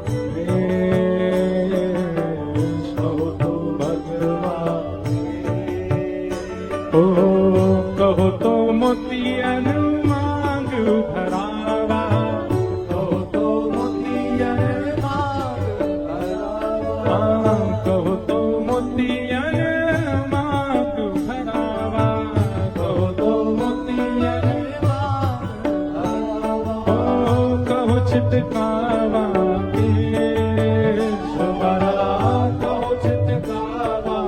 भेष, कहो तो भगवा भेष, ओ कहो तो मोतियन मांग भरावा, कहो तो मोतियन मांग भरावा, हाँ कहो तो मोतियन मांग भरावा, कहो तो मोतियन मांग भरावा, ओ कहो छिटकावा केश बाला, कहो चितकावा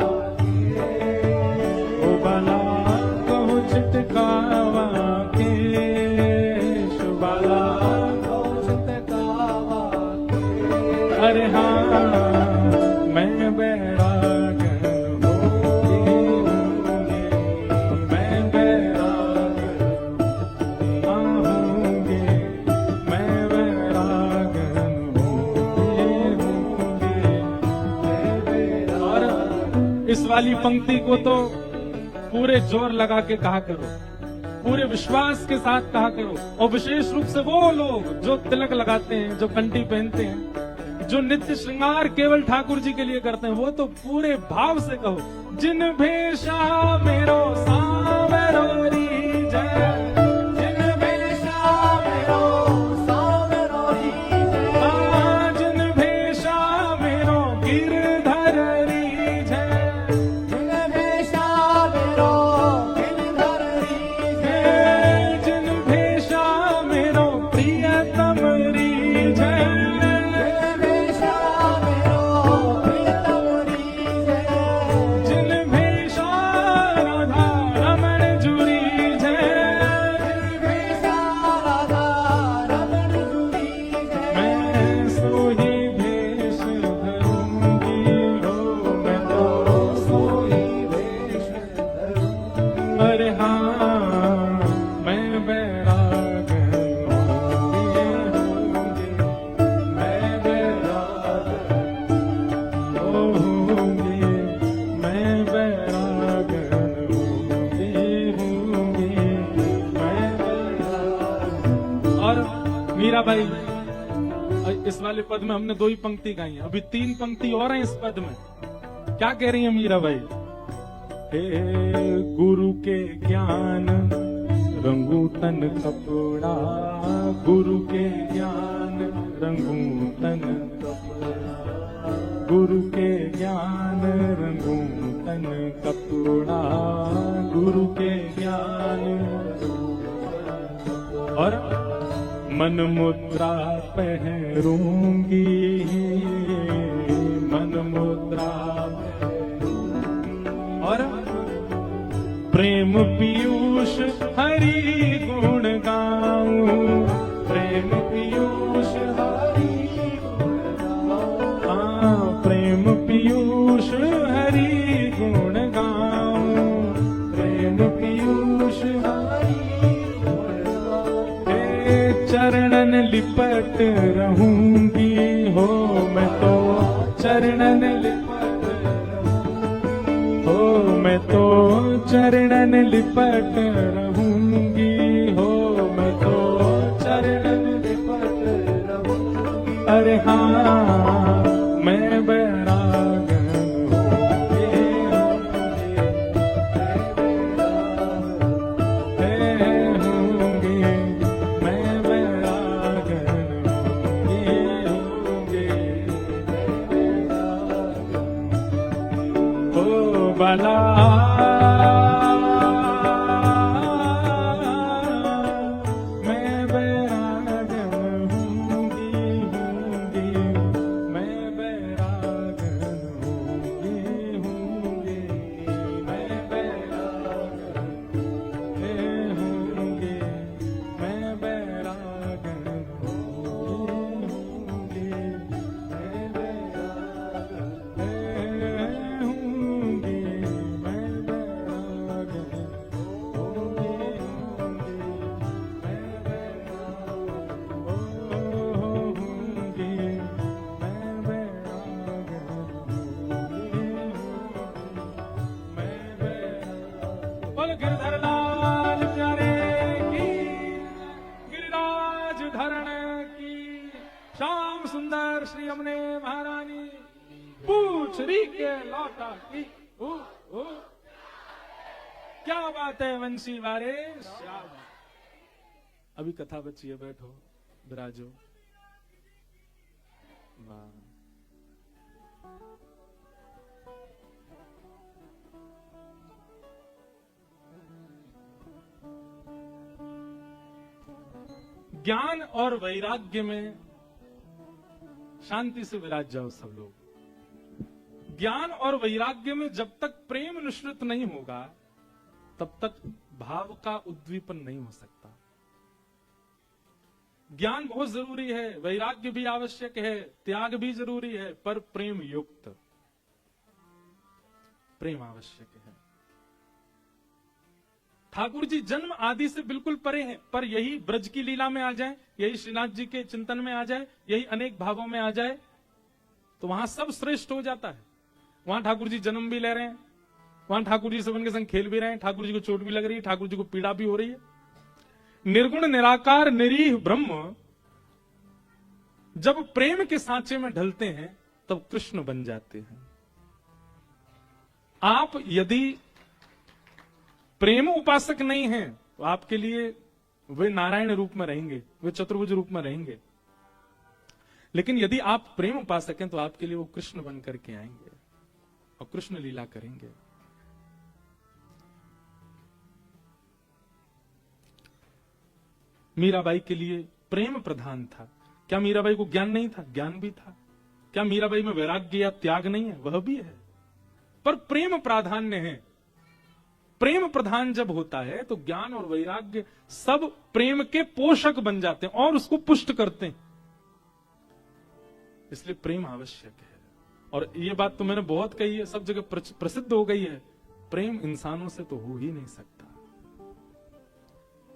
ओ बाला कहो छिटकावा केश बाला, कहो चितकावा अरे हाँ मैं बैरागन होंगी, मैं बैरागन होंगी, मैं बैरागन होंगी। और इस वाली पंक्ति को तो पूरे जोर लगा के कहा करो, पूरे विश्वास के साथ कहा करो, और विशेष रूप से वो लोग जो तिलक लगाते हैं, जो कंठी पहनते हैं, जो नित्य श्रृंगार केवल ठाकुर जी के लिए करते हैं, वो तो पूरे भाव से कहो, जिन भेषा मेरो सावरो रीझे, जिन भेषा मेरो सावरो रीझे, जिन भेषा मेरो गिरधर रीझे, जिन भेषा मेरो गिरधर रीझे, जिन भेषा मेरो प्रियतम रीझे, जिन भेषा मेरो प्रियतम रीझे, जिन भेषा राधा रमण जूरी मीरा भाई, इस वाले पद में हमने 2 ही पंक्ति गाई है, अभी 3 पंक्ति और हैं इस पद में। क्या कह रही है मीरा भाई? हे गुरु के ज्ञान रंगू तन कपड़ा, गुरु के ज्ञान रंगू तन कपड़ा, गुरु के ज्ञान रंगू तन कपड़ा, गुरु के ज्ञान। और मन मुद्रा पहरूंगी, मन मुद्रा, और प्रेम पीयूष हरि गुण गाऊं, प्रेम पीयूष हरि गुण गाऊं, हाँ प्रेम पीयूष हरि गुण गाऊं, प्रेम पीयूष हरि गुण गाऊं। हे चरणन लिपट रहूंगी हो मैं तो, चरणन लिपट, मैं तो चरणन लिपट रहूंगी हो, मैं तो चरणन लिपट रहूंगी। अरे हाँ मैं बैरागन होंगे, मैं बैरागन हो बाला। मैं बैरागन होंगी, मैं बैरागन होंगी, मैं बैरागन होंगी, मैं बैरागन होंगी, मैं बैरागन होंगी, मैं बैरागन बोल गिरधर लाल प्यारे की, गिरिराज धरण की, श्याम सुंदर श्री यमुने महारानी पूछ री के लौटा की। ओ क्या बात है वंशी वारे, क्या बात। अभी कथा बची है, बैठो विराजो। वाह, ज्ञान और वैराग्य में शांति से विराज जाओ सब लोग। ज्ञान और वैराग्य में जब तक प्रेम निश्चित नहीं होगा तब तक भाव का उद्दीपन नहीं हो सकता। ज्ञान बहुत जरूरी है, वैराग्य भी आवश्यक है, त्याग भी जरूरी है, पर प्रेम युक्त प्रेम आवश्यक है। ठाकुर जी जन्म आदि से बिल्कुल परे हैं, पर यही ब्रज की लीला में आ जाए, यही श्रीनाथ जी के चिंतन में आ जाए, यही अनेक भावों में आ जाए तो वहां सब श्रेष्ठ हो जाता है। वहां ठाकुर जी जन्म भी ले रहे हैं, वहां ठाकुर जी सबन के संग खेल भी रहे हैं, ठाकुर जी को चोट भी लग रही है, ठाकुर जी को पीड़ा भी हो रही है। निर्गुण निराकार निरीह ब्रह्म जब प्रेम के सांचे में ढलते हैं तब कृष्ण बन जाते हैं। आप यदि प्रेम उपासक नहीं हैं तो आपके लिए वे नारायण रूप में रहेंगे, वे चतुर्भुज रूप में रहेंगे। लेकिन यदि आप प्रेम उपासक हैं तो आपके लिए वो कृष्ण बन करके आएंगे और कृष्ण लीला करेंगे। मीराबाई के लिए प्रेम प्रधान था। क्या मीराबाई को ज्ञान नहीं था? ज्ञान भी था। क्या मीराबाई में वैराग्य या त्याग नहीं है? वह भी है, पर प्रेम प्राधान्य है। प्रेम प्रधान जब होता है तो ज्ञान और वैराग्य सब प्रेम के पोषक बन जाते हैं और उसको पुष्ट करते हैं। इसलिए प्रेम आवश्यक है। और ये बात तो मैंने बहुत कही है, सब जगह प्रसिद्ध हो गई है। प्रेम इंसानों से तो हो ही नहीं सकता।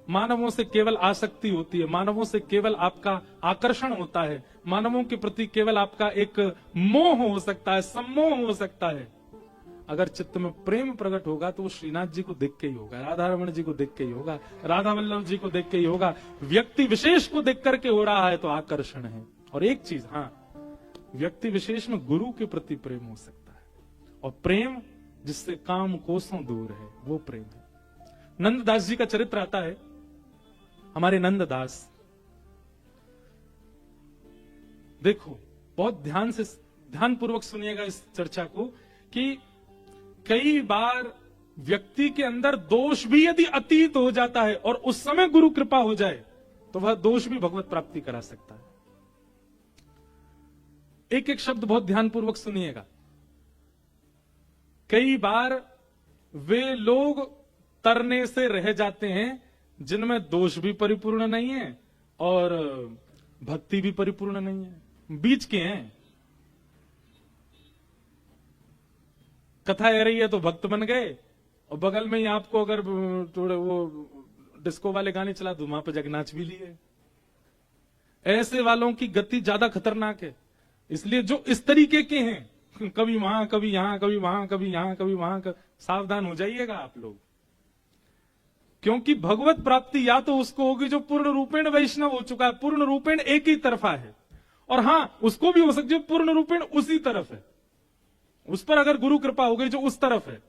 मानवों से केवल आसक्ति होती है, मानवों से केवल आपका आकर्षण होता है, मानवों के प्रति केवल आपका एक मोह हो सकता है, सम्मोह हो सकता है। अगर चित्त में प्रेम प्रकट होगा तो वो श्रीनाथ जी को देख के ही होगा, राधा रमण जी को देख के ही होगा, राधा वल्लभ जी को देख के ही होगा। व्यक्ति विशेष को देख करके हो रहा है तो आकर्षण है। और एक चीज, हाँ, व्यक्ति विशेष में गुरु के प्रति प्रेम हो सकता है, और प्रेम जिससे काम कोसों दूर है वो प्रेम है। नंददास जी का चरित्र आता है। हमारे नंददास, देखो बहुत ध्यान पूर्वक सुनिएगा इस चर्चा को, कि कई बार व्यक्ति के अंदर दोष भी यदि अतीत हो जाता है और उस समय गुरु कृपा हो जाए तो वह दोष भी भगवत प्राप्ति करा सकता है। एक एक शब्द बहुत ध्यानपूर्वक सुनिएगा। कई बार वे लोग तरने से रह जाते हैं जिनमें दोष भी परिपूर्ण नहीं है और भक्ति भी परिपूर्ण नहीं है, बीच के हैं। कथा आ रही है तो भक्त बन गए, और बगल में ही आपको अगर थोड़े वो डिस्को वाले गाने चला दो, वहां पर जगनाच भी लिए। ऐसे वालों की गति ज्यादा खतरनाक है। इसलिए जो इस तरीके के हैं, कभी वहां कभी यहां, कभी वहां कभी यहां, कभी वहां, सावधान हो जाइएगा आप लोग। क्योंकि भगवत प्राप्ति या तो उसको होगी जो पूर्ण रूपेण वैष्णव हो चुका है, पूर्ण रूपेण एक ही तरफा है, और हां उसको भी हो सकती है पूर्ण रूपेण उसी तरफ है। उस पर अगर गुरु कृपा हो गई जो उस तरफ है,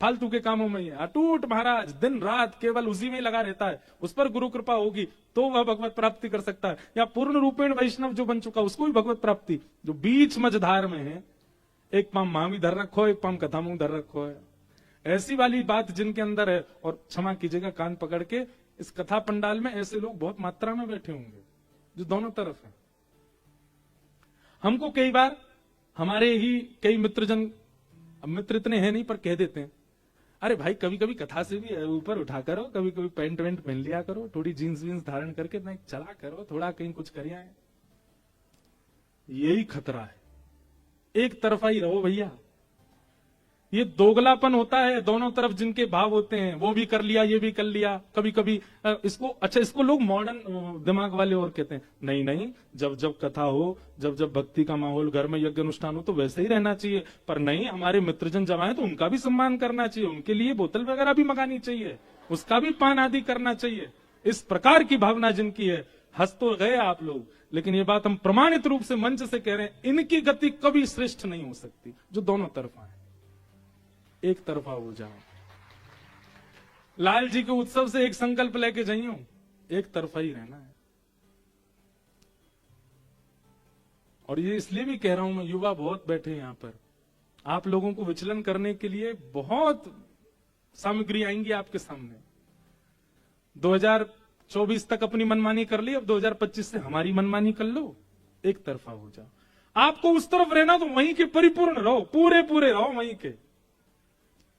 फालतू के कामों में ही अटूट महाराज दिन रात केवल उसी में लगा रहता है, उस पर गुरु कृपा होगी तो वह भगवत प्राप्ति कर सकता है। या पूर्ण रूपेण वैष्णव जो बन चुका उसको भी भगवत प्राप्ति। जो बीच मझधार में है, एक पाम मां भी धर रखो, एक पाम कथा मुंह धर रखो है, ऐसी वाली बात जिनके अंदर है। और क्षमा कीजिएगा कान पकड़ के, इस कथा पंडाल में ऐसे लोग बहुत मात्रा में बैठे होंगे जो दोनों तरफ है। हमको कई बार हमारे ही कई मित्रजन, अब मित्र इतने हैं नहीं पर कह देते हैं, अरे भाई कभी कभी कथा से भी ऊपर उठा करो, कभी कभी पैंट वेंट पहन लिया करो, थोड़ी जीन्स वीन्स धारण करके नहीं चला करो, थोड़ा कहीं कुछ करिए। यही खतरा है, एक तरफा ही रहो भैया। ये दोगलापन होता है, दोनों तरफ जिनके भाव होते हैं, वो भी कर लिया ये भी कर लिया। कभी कभी इसको, अच्छा इसको लोग मॉडर्न दिमाग वाले और कहते हैं, नहीं नहीं, जब जब कथा हो, जब जब भक्ति का माहौल, घर में यज्ञ अनुष्ठान हो तो वैसे ही रहना चाहिए। पर नहीं, हमारे मित्रजन जब आए तो उनका भी सम्मान करना चाहिए, उनके लिए बोतल वगैरह भी मंगानी चाहिए, उसका भी पान आदि करना चाहिए। इस प्रकार की भावना जिनकी है, हंस तो गए आप लोग, लेकिन ये बात हम प्रमाणित रूप से मंच से कह रहे हैं, इनकी गति कभी श्रेष्ठ नहीं हो सकती जो दोनों तरफा है। एक तरफा हो जाओ। लाल जी के उत्सव से एक संकल्प लेके जाइयो, एक तरफा ही रहना है। और ये इसलिए भी कह रहा हूं, मैं युवा बहुत बैठे हैं यहां पर, आप लोगों को विचलन करने के लिए बहुत सामग्री आएंगी आपके सामने। 2024 तक अपनी मनमानी कर ली, अब 2025 से हमारी मनमानी कर लो, एक तरफा हो जाओ। आपको उस तरफ रहना तो वहीं के परिपूर्ण रहो, पूरे पूरे रहो वहीं के,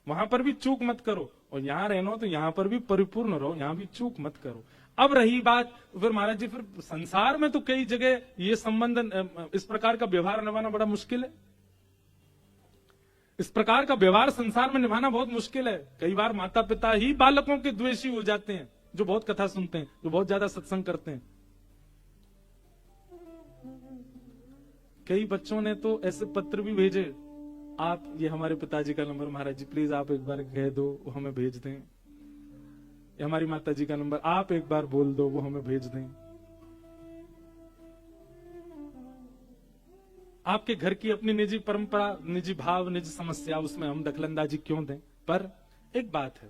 वहां पर भी चूक मत करो। और यहां रहना तो यहां पर भी परिपूर्ण रहो, यहां भी चूक मत करो। अब रही बात, फिर महाराज जी, फिर संसार में तो कई जगह ये संबंध, इस प्रकार का व्यवहार निभाना बड़ा मुश्किल है। इस प्रकार का व्यवहार संसार में निभाना बहुत मुश्किल है। कई बार माता पिता ही बालकों के द्वेषी हो जाते हैं, जो बहुत कथा सुनते हैं, जो बहुत ज्यादा सत्संग करते हैं। कई बच्चों ने तो ऐसे पत्र भी भेजे, आप ये हमारे पिताजी का नंबर महाराज जी प्लीज आप एक बार कह दो वो हमें भेज दें, ये हमारी माता जी का नंबर आप एक बार बोल दो वो हमें भेज दें। आपके घर की अपनी निजी परंपरा, निजी भाव, निजी समस्या, उसमें हम दखलंदाजी क्यों दें। पर एक बात है,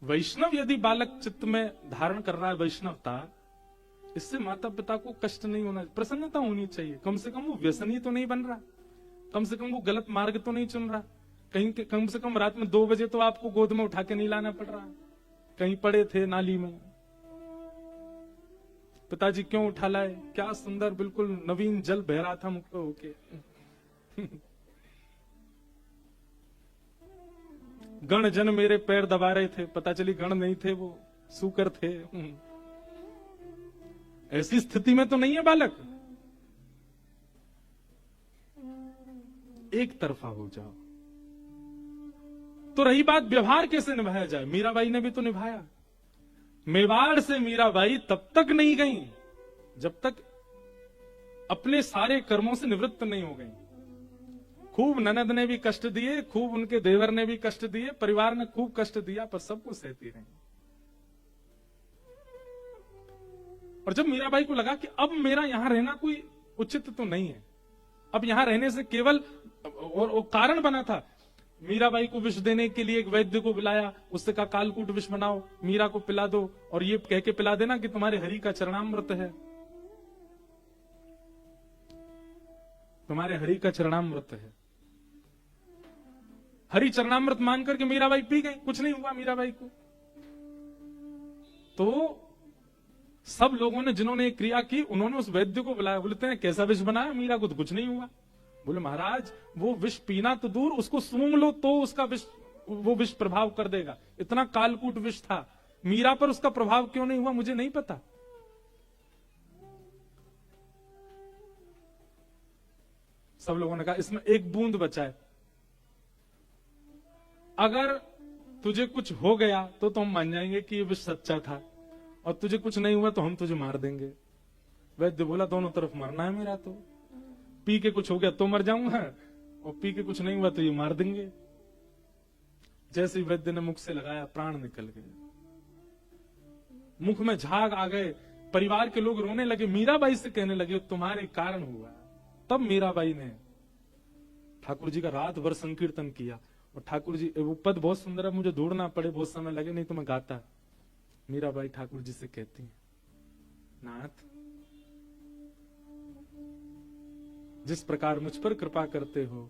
वैष्णव यदि बालक चित्त में धारण कर रहा है वैष्णवता, इससे माता पिता को कष्ट नहीं होना, प्रसन्नता होनी चाहिए। कम से कम वो व्यसनी तो नहीं बन रहा, कम से कम वो गलत मार्ग तो नहीं चुन रहा, कहीं कम से कम रात में 2 बजे तो आपको गोद में उठा के नहीं लाना पड़ रहा, कहीं पड़े थे नाली में, पिताजी क्यों उठा लाए, क्या सुंदर बिल्कुल नवीन जल बह रहा था मुख पे होके। गण जन मेरे पैर दबा रहे थे, पता चली गण नहीं थे, वो सूकर थे। ऐसी स्थिति में तो नहीं है बालक। एक तरफा हो जाओ। तो रही बात व्यवहार कैसे निभाया जाए, मीराबाई ने भी तो निभाया। मेवाड़ से मीराबाई तब तक नहीं गई जब तक अपने सारे कर्मों से निवृत्त नहीं हो गई। खूब ननद ने भी कष्ट दिए, खूब उनके देवर ने भी कष्ट दिए, परिवार ने खूब कष्ट दिया, पर सबको सहती रही। और जब मीराबाई को लगा कि अब मेरा यहां रहना कोई उचित तो नहीं है, अब यहां रहने से केवल और कारण बना था, मीराबाई को विष देने के लिए एक वैद्य को बुलाया, उससे कहा कालकूट विष बनाओ, मीरा को पिला दो और ये कह के पिला देना कि तुम्हारे हरि का चरणामृत है, तुम्हारे हरि का चरणामृत है। हरि चरणामृत मान करके मीराबाई पी गई, कुछ नहीं हुआ मीराबाई को। तो सब लोगों ने जिन्होंने एक क्रिया की, उन्होंने उस वैद्य को बुलाया, बोलते हैं कैसा विष बनाया, मीरा को तो कुछ नहीं हुआ। बोले महाराज वो विष पीना तो दूर, उसको सूंघ लो तो उसका विष, वो विष प्रभाव कर देगा, इतना कालकूट विष था, मीरा पर उसका प्रभाव क्यों नहीं हुआ मुझे नहीं पता। सब लोगों ने कहा इसमें एक बूंद बचा है, अगर तुझे कुछ हो गया तो हम मान जाएंगे कि ये विष सच्चा था, और तुझे कुछ नहीं हुआ तो हम तुझे मार देंगे। वैद्य बोला दोनों तरफ मरना है मेरा, तो पी के कुछ हो गया तो मर जाऊंगा, और पी के कुछ नहीं हुआ तो ये मार देंगे। जैसे ही वैद्य ने मुख से लगाया प्राण निकल गए, मुख में झाग आ गए, परिवार के लोग रोने लगे, मीराबाई से कहने लगे तुम्हारे कारण हुआ। तब मीराबाई ने ठाकुर जी का रात भर संकीर्तन किया, और ठाकुर जी, वो पद बहुत सुंदर है, मुझे ढूंढना पड़े, बहुत समय लगे नहीं तो मैं गाता। मीराबाई ठाकुर जी से कहती है नाथ जिस प्रकार मुझ पर कृपा करते हो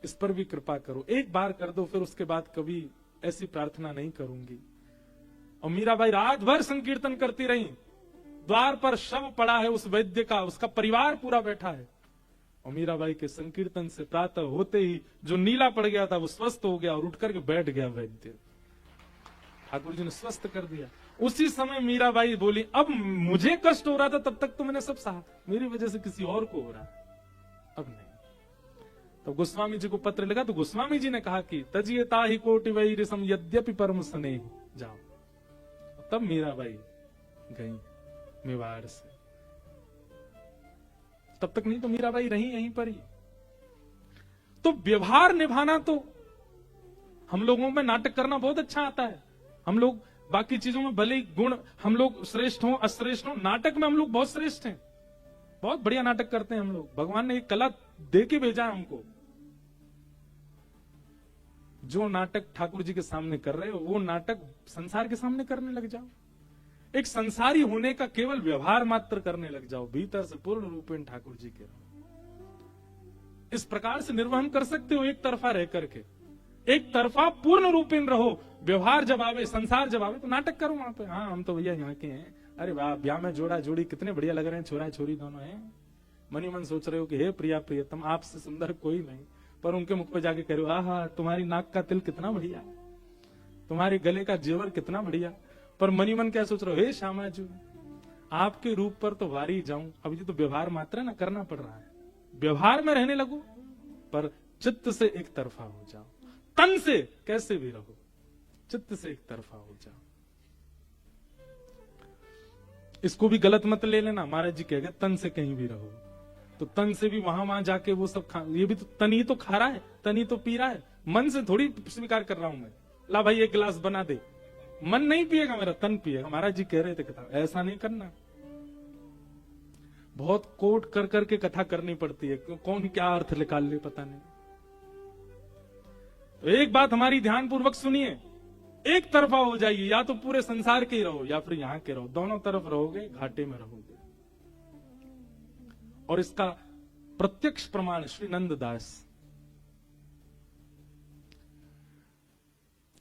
इस पर भी कृपा करो, एक बार कर दो, फिर उसके बाद कभी ऐसी प्रार्थना नहीं करूंगी। और मीराबाई रात भर संकीर्तन करती रही, द्वार पर शव पड़ा है उस वैद्य का, उसका परिवार पूरा बैठा है, और मीराबाई के संकीर्तन से प्रातः होते ही जो नीला पड़ गया था वो स्वस्थ हो गया और उठ करके बैठ गया वैद्य। ठाकुर जी ने स्वस्थ कर दिया। उसी समय मीराबाई बोली अब मुझे कष्ट हो रहा था तब तक तो मैंने सब सहा, मेरी वजह से किसी और को हो रहा, अब नहीं। तो गोस्वामी जी को पत्र लगा, तो गोस्वामी जी ने कहा कि तजियता ही कोटि वही रिसम यद्यपि परम स्नेह, जाओ। तब मीराबाई गई मेवाड़ से, तब तक नहीं तो मीराबाई रही यहीं पर ही। तो व्यवहार निभाना, तो हम लोगों में नाटक करना बहुत अच्छा आता है, हम लोग बाकी चीजों में भले गुण हम लोग श्रेष्ठ हो अश्रेष्ठ हो, नाटक में हम लोग बहुत श्रेष्ठ हैं, बहुत बढ़िया नाटक करते हैं हम लोग। भगवान ने एक कला दे के भेजा है हमको। जो नाटक ठाकुर जी के सामने कर रहे हो वो नाटक संसार के सामने करने लग जाओ, एक संसारी होने का केवल व्यवहार मात्र करने लग जाओ, भीतर से पूर्ण रूपेण ठाकुर जी के रहो। इस प्रकार से निर्वहन कर सकते हो, एक तरफा रह करके, एक तरफा पूर्ण रूपेण रहो। व्यवहार जब आवे, संसार जब आवे तो नाटक करो वहां पे, हाँ हम तो भैया यहाँ के हैं, अरे वाह ब्याह में जोड़ा जोड़ी कितने बढ़िया लग रहे हैं, छोरा छोरी दोनों हैं। मनी मन सोच रहे हो कि हे प्रिया प्रियतम आपसे सुंदर कोई नहीं, पर उनके मुख पे जाके कह रहे हो आहा तुम्हारी नाक का तिल कितना बढ़िया, तुम्हारे गले का जेवर कितना बढ़िया, पर मनी मन क्या सोच रहे हो, हे श्यामा जी आपके रूप पर तो वारी जाऊं। अब ये तो व्यवहार मात्र है ना, करना पड़ रहा है, व्यवहार में रहने लगो, पर चित्त से एक तरफा हो जाओ, तन से कैसे भी रहो, चित्त से एक तरफा हो जाओ। इसको भी गलत मत ले लेना, महाराज जी कह गए तन से कहीं भी रहो, तो तन से भी वहां जाके वो सब ये भी तो तन ही तो खा रहा है, तन ही तो पी रहा है, मन से थोड़ी स्वीकार कर रहा हूं मैं, ला भाई एक गिलास बना दे, मन नहीं पिएगा मेरा, तन पिएगा। महाराज जी कह रहे थे कथा ऐसा नहीं करना, बहुत कोट कर करके कथा करनी पड़ती है, कौन क्या अर्थ निकाल ले पता नहीं। तो एक बात हमारी ध्यान पूर्वक सुनिए, एक तरफा हो जाइए, या तो पूरे संसार के ही रहो या फिर यहां के रहो, दोनों तरफ रहोगे घाटे में रहोगे। और इसका प्रत्यक्ष प्रमाण श्री नंददास,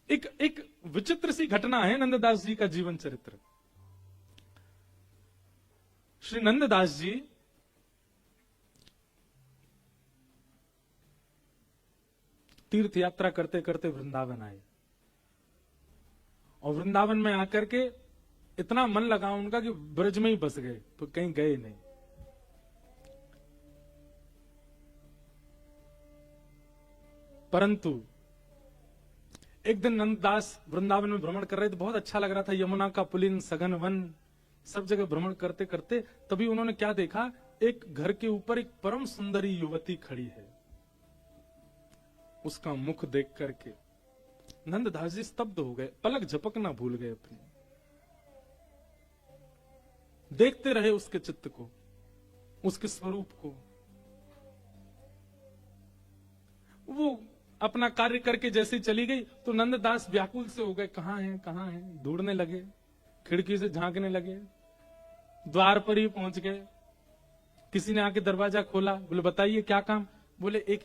एक विचित्र सी घटना है नंददास जी का जीवन चरित्र। श्री नंददास जी तीर्थ यात्रा करते करते वृंदावन आए, और वृंदावन में आकर के इतना मन लगा उनका कि ब्रज में ही बस गए, तो कहीं गए नहीं। परंतु एक दिन नंददास वृंदावन में भ्रमण कर रहे थे, बहुत अच्छा लग रहा था, यमुना का पुलिन सघन वन, सब जगह भ्रमण करते करते तभी उन्होंने क्या देखा, एक घर के ऊपर एक परम सुंदरी युवती खड़ी है, उसका मुख देख करके नंददास जी स्तब्ध हो गए, पलक झपकना भूल गए अपने। देखते रहे उसके चित्त को, उसके स्वरूप को। वो अपना कार्य करके जैसे चली गई तो नंददास व्याकुल से हो गए, कहां है कहां है, ढूंढने लगे, खिड़की से झांकने लगे, द्वार पर ही पहुंच गए। किसी ने आके दरवाजा खोला, बोले बताइए क्या काम। बोले एक